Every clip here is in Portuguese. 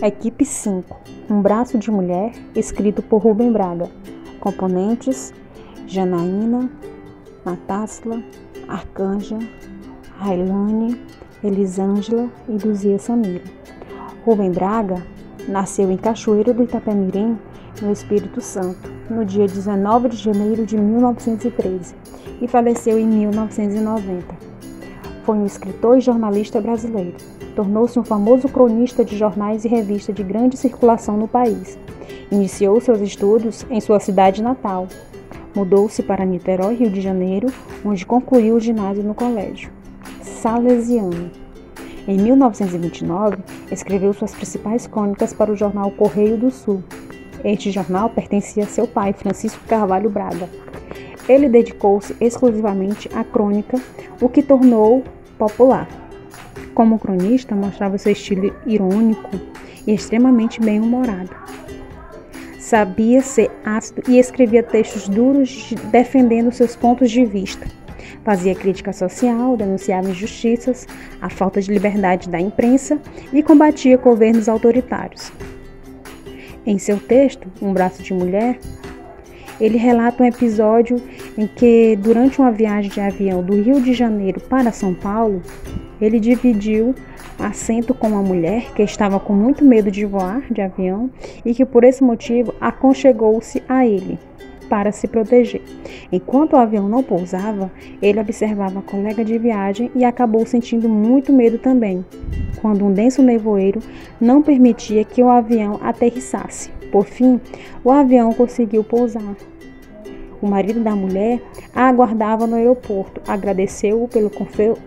Equipe 5, Um Braço de Mulher, escrito por Rubem Braga. Componentes: Janaína, Natássila, Arcanja, Railane, Elisângela e Luzia Samira. Rubem Braga nasceu em Cachoeira do Itapemirim, no Espírito Santo, no dia 19 de janeiro de 1913 e faleceu em 1990. Foi um escritor e jornalista brasileiro. Tornou-se um famoso cronista de jornais e revistas de grande circulação no país. Iniciou seus estudos em sua cidade natal. Mudou-se para Niterói, Rio de Janeiro, onde concluiu o ginásio no colégio Salesiano. Em 1929, escreveu suas principais crônicas para o jornal Correio do Sul. Este jornal pertencia a seu pai, Francisco Carvalho Braga. Ele dedicou-se exclusivamente à crônica, o que tornou popular. Como cronista, mostrava seu estilo irônico e extremamente bem-humorado. Sabia ser ácido e escrevia textos duros defendendo seus pontos de vista. Fazia crítica social, denunciava injustiças, a falta de liberdade da imprensa e combatia governos autoritários. Em seu texto, Um Braço de Mulher, ele relata um episódio em que, durante uma viagem de avião do Rio de Janeiro para São Paulo, ele dividiu assento com uma mulher que estava com muito medo de voar de avião e que, por esse motivo, aconchegou-se a ele para se proteger. Enquanto o avião não pousava, ele observava a colega de viagem e acabou sentindo muito medo também, quando um denso nevoeiro não permitia que o avião aterrissasse. Por fim, o avião conseguiu pousar. O marido da mulher a aguardava no aeroporto, agradeceu-o pelo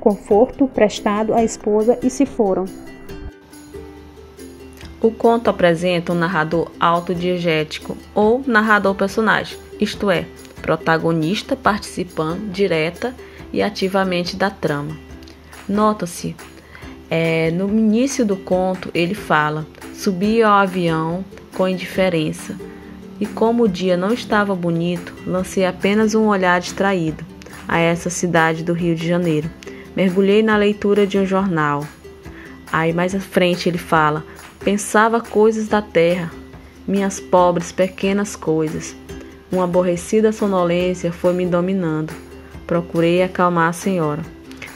conforto prestado à esposa e se foram. O conto apresenta um narrador autodiegético ou narrador-personagem, isto é, protagonista participando direta e ativamente da trama. Nota-se, no início do conto ele fala: subi ao avião com indiferença e como o dia não estava bonito, lancei apenas um olhar distraído a essa cidade do Rio de Janeiro. Mergulhei na leitura de um jornal. Aí mais à frente ele fala: pensava coisas da terra, minhas pobres pequenas coisas. Uma aborrecida sonolência foi me dominando. Procurei acalmar a senhora.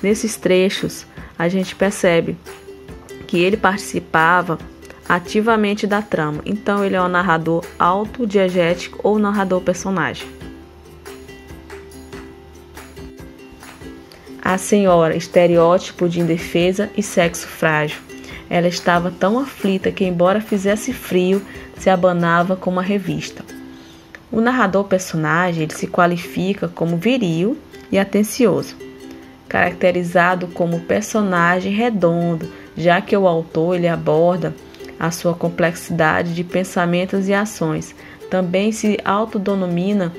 Nesses trechos, a gente percebe que ele participava ativamente da trama. Então, ele é um narrador autodiegético ou narrador-personagem. A senhora, estereótipo de indefesa e sexo frágil. Ela estava tão aflita que, embora fizesse frio, se abanava com uma revista. O narrador-personagem ele se qualifica como viril e atencioso, caracterizado como personagem redondo, já que o autor ele aborda a sua complexidade de pensamentos e ações. Também se autodenomina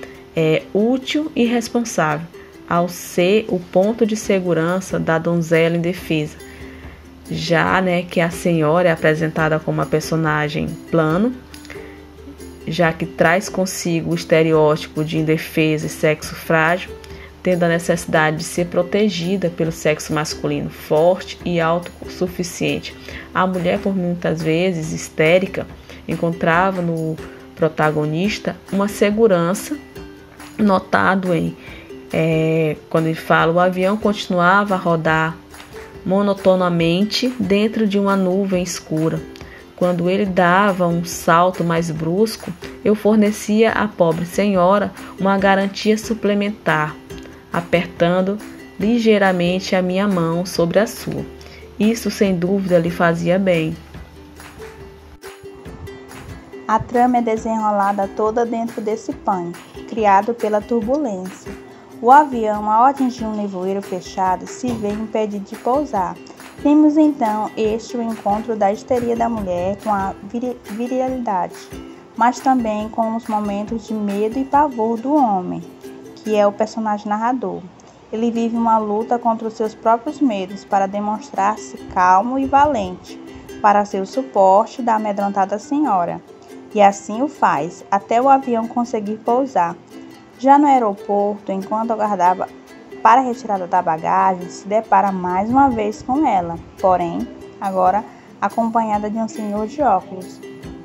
útil e responsável, ao ser o ponto de segurança da donzela indefesa. Já que a senhora é apresentada como uma personagem plano, já que traz consigo o estereótipo de indefesa e sexo frágil, tendo a necessidade de ser protegida pelo sexo masculino forte e autossuficiente. A mulher, por muitas vezes histérica, encontrava no protagonista uma segurança, notado quando ele fala: o avião continuava a rodar monotonamente dentro de uma nuvem escura. Quando ele dava um salto mais brusco, eu fornecia à pobre senhora uma garantia suplementar, apertando ligeiramente a minha mão sobre a sua. Isso, sem dúvida, lhe fazia bem. A trama é desenrolada toda dentro desse pânico, criado pela turbulência. O avião, ao atingir um nevoeiro fechado, se vê impedido de pousar. Temos então o encontro da histeria da mulher com a virilidade, mas também com os momentos de medo e pavor do homem, que é o personagem narrador. Ele vive uma luta contra os seus próprios medos para demonstrar-se calmo e valente, para ser o suporte da amedrontada senhora. E assim o faz, até o avião conseguir pousar. Já no aeroporto, enquanto aguardava para a retirada da bagagem, se depara mais uma vez com ela. Porém, agora acompanhada de um senhor de óculos.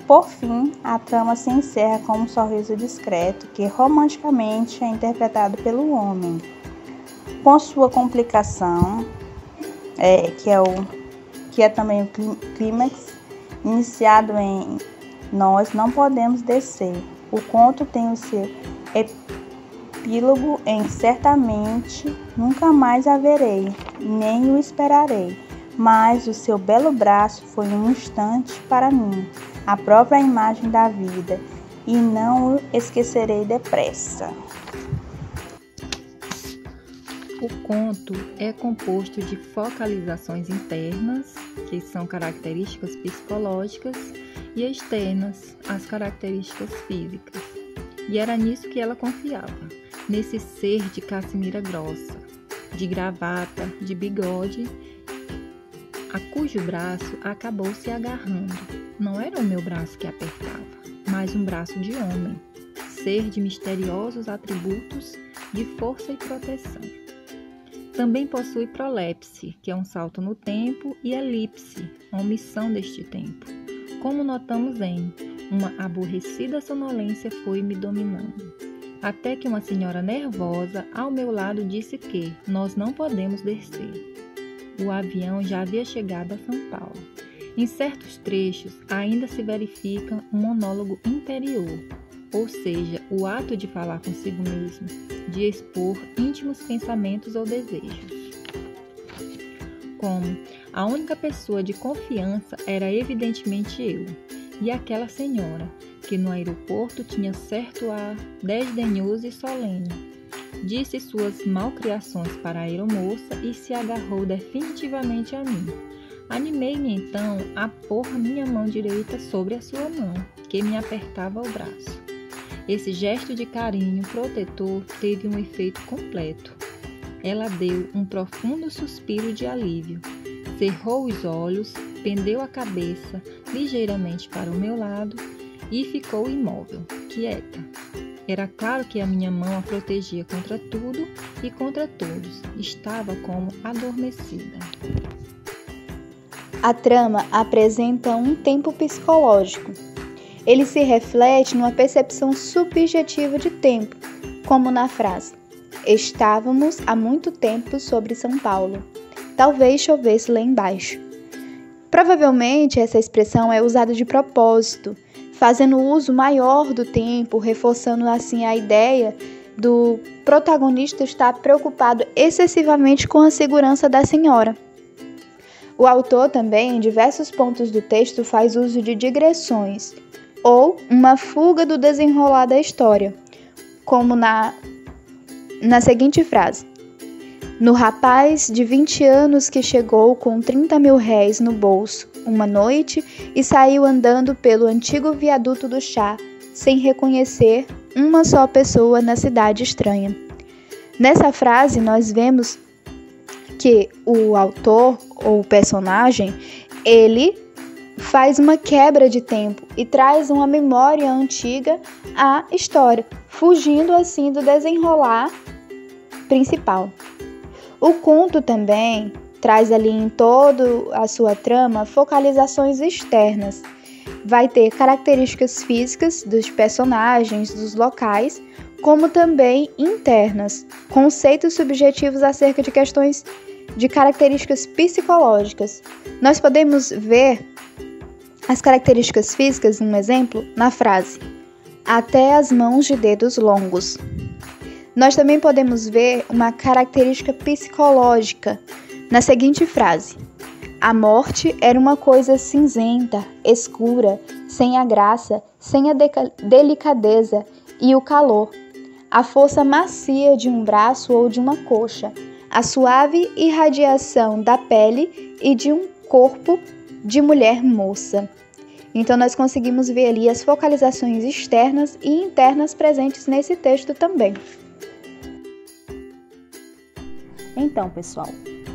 Por fim, a trama se encerra com um sorriso discreto que romanticamente é interpretado pelo homem. Com sua complicação, que é também o clímax, iniciado em Nós Não Podemos Descer. O conto tem o seu epílogo em Certamente Nunca Mais a verei, nem o esperarei, mas o seu belo braço foi um instante para mim, a própria imagem da vida, e não o esquecerei depressa. O conto é composto de focalizações internas, que são características psicológicas, e externas, as características físicas. E era nisso que ela confiava, nesse ser de caçemira grossa, de gravata, de bigode, a cujo braço acabou se agarrando. Não era o meu braço que apertava, mas um braço de homem, ser de misteriosos atributos de força e proteção. Também possui prolepse, que é um salto no tempo, e elipse, a omissão deste tempo. Como notamos em uma aborrecida sonolência foi me dominando, até que uma senhora nervosa ao meu lado disse que nós não podemos descer. O avião já havia chegado a São Paulo. Em certos trechos ainda se verifica um monólogo interior, ou seja, o ato de falar consigo mesmo, de expor íntimos pensamentos ou desejos. Como a única pessoa de confiança era evidentemente eu, e aquela senhora, que no aeroporto tinha certo ar desdenhoso e solene, disse suas malcriações para a aeromoça e se agarrou definitivamente a mim. Animei-me então a pôr a minha mão direita sobre a sua mão, que me apertava o braço. Esse gesto de carinho protetor teve um efeito completo. Ela deu um profundo suspiro de alívio, cerrou os olhos, pendeu a cabeça ligeiramente para o meu lado e ficou imóvel, quieta. Era claro que a minha mão a protegia contra tudo e contra todos. Estava como adormecida. A trama apresenta um tempo psicológico. Ele se reflete numa percepção subjetiva de tempo, como na frase: estávamos há muito tempo sobre São Paulo. Talvez chovesse lá embaixo. Provavelmente essa expressão é usada de propósito, fazendo uso maior do tempo, reforçando assim a ideia do protagonista estar preocupado excessivamente com a segurança da senhora. O autor também, em diversos pontos do texto, faz uso de digressões, ou uma fuga do desenrolar da história, como na seguinte frase: no rapaz de 20 anos que chegou com 30 mil réis no bolso uma noite e saiu andando pelo antigo viaduto do chá, sem reconhecer uma só pessoa na cidade estranha. Nessa frase, nós vemos que o autor ou o personagem, ele faz uma quebra de tempo e traz uma memória antiga à história, fugindo assim do desenrolar principal. O conto também traz ali em toda a sua trama focalizações externas. Vai ter características físicas dos personagens, dos locais, como também internas, conceitos subjetivos acerca de questões de características psicológicas. Nós podemos ver as características físicas, um exemplo, na frase: até as mãos de dedos longos. Nós também podemos ver uma característica psicológica na seguinte frase: a morte era uma coisa cinzenta, escura, sem a graça, sem a delicadeza e o calor, a força macia de um braço ou de uma coxa, a suave irradiação da pele e de um corpo de mulher moça. Então nós conseguimos ver ali as focalizações externas e internas presentes nesse texto também. Então, pessoal,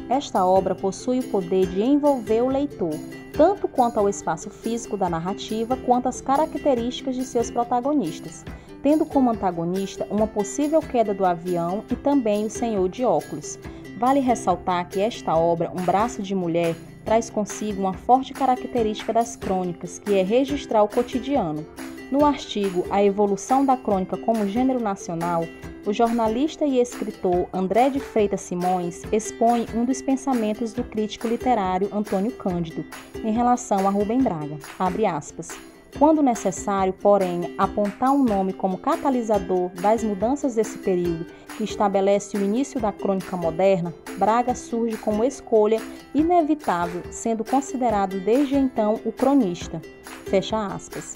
esta obra possui o poder de envolver o leitor, tanto quanto ao espaço físico da narrativa, quanto às características de seus protagonistas, tendo como antagonista uma possível queda do avião e também o senhor de óculos. Vale ressaltar que esta obra, Um Braço de Mulher, traz consigo uma forte característica das crônicas, que é registrar o cotidiano. No artigo A Evolução da Crônica como Gênero Nacional, o jornalista e escritor André de Freitas Simões expõe um dos pensamentos do crítico literário Antônio Cândido em relação a Rubem Braga, abre aspas. Quando necessário, porém, apontar um nome como catalisador das mudanças desse período que estabelece o início da crônica moderna, Braga surge como escolha inevitável, sendo considerado desde então o cronista. Fecha aspas.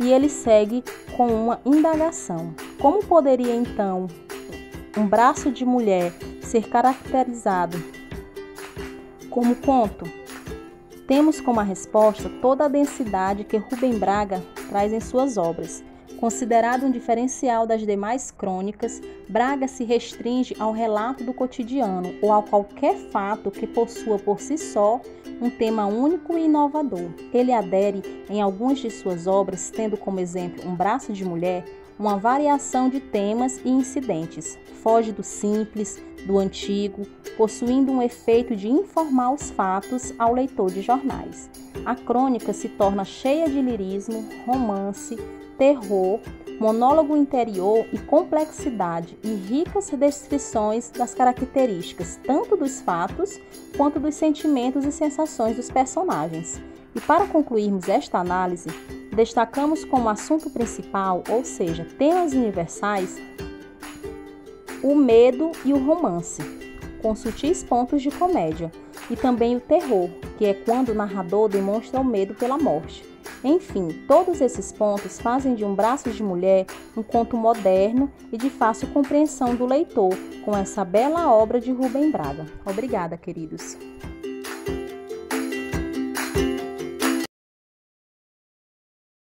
E ele segue com uma indagação. Como poderia, então, um braço de mulher ser caracterizado como conto? Temos como a resposta toda a densidade que Rubem Braga traz em suas obras. Considerado um diferencial das demais crônicas, Braga se restringe ao relato do cotidiano ou a qualquer fato que possua por si só um tema único e inovador. Ele adere em algumas de suas obras, tendo como exemplo Um Braço de Mulher, uma variação de temas e incidentes. Foge do simples, do antigo, possuindo um efeito de informar os fatos ao leitor de jornais. A crônica se torna cheia de lirismo, romance, terror, monólogo interior e complexidade e ricas descrições das características tanto dos fatos quanto dos sentimentos e sensações dos personagens. E para concluirmos esta análise, destacamos como assunto principal, ou seja, temas universais, o medo e o romance, com sutis pontos de comédia, e também o terror, que é quando o narrador demonstra o medo pela morte. Enfim, todos esses pontos fazem de Um Braço de Mulher um conto moderno e de fácil compreensão do leitor, com essa bela obra de Rubem Braga. Obrigada, queridos.